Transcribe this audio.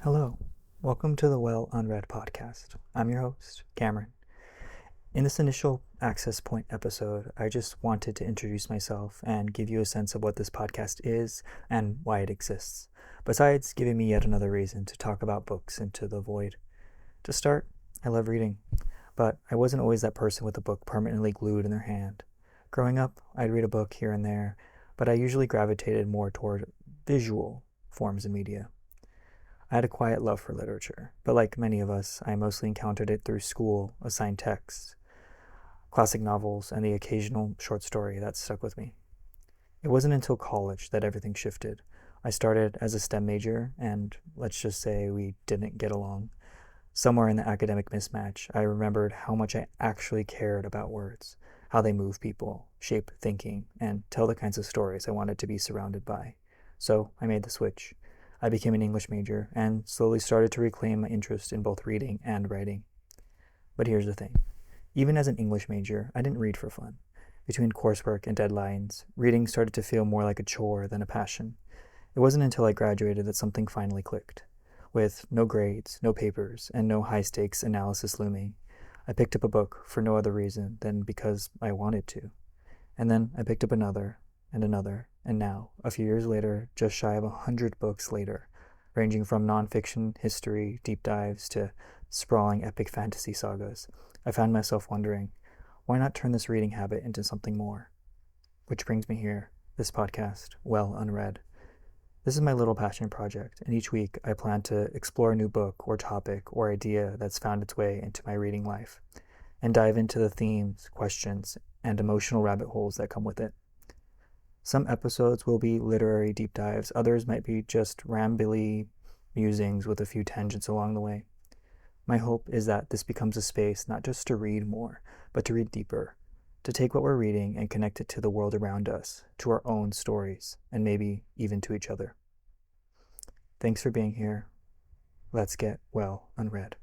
Hello, welcome to the Well-Unread podcast. I'm your host, Cameron. In this initial access point episode, I just wanted to introduce myself and give you a sense of what this podcast is and why it exists, besides giving me yet another reason to talk about books into the void. To start, I love reading, but I wasn't always that person with a book permanently glued in their hand. Growing up, I'd read a book here and there, but I usually gravitated more toward visual forms of media. I had a quiet love for literature, but like many of us, I mostly encountered it through school, assigned texts, classic novels, and the occasional short story that stuck with me. It wasn't until college that everything shifted. I started as a STEM major, and let's just say we didn't get along. Somewhere in the academic mismatch, I remembered how much I actually cared about words, how they move people, shape thinking, and tell the kinds of stories I wanted to be surrounded by. So I made the switch. I became an English major and slowly started to reclaim my interest in both reading and writing. But here's the thing. Even as an English major, I didn't read for fun. Between coursework and deadlines, reading started to feel more like a chore than a passion. It wasn't until I graduated that something finally clicked. With no grades, no papers, and no high-stakes analysis looming, I picked up a book for no other reason than because I wanted to. And then I picked up another, and now, a few years later, just shy of 100 books later, ranging from nonfiction history deep dives to sprawling epic fantasy sagas, I found myself wondering, why not turn this reading habit into something more? Which brings me here, this podcast, Well-Unread. This is my little passion project, and each week I plan to explore a new book or topic or idea that's found its way into my reading life, and dive into the themes, questions, and emotional rabbit holes that come with it. Some episodes will be literary deep dives, others might be just rambly musings with a few tangents along the way. My hope is that this becomes a space not just to read more, but to read deeper, to take what we're reading and connect it to the world around us, to our own stories, and maybe even to each other. Thanks for being here. Let's get well unread.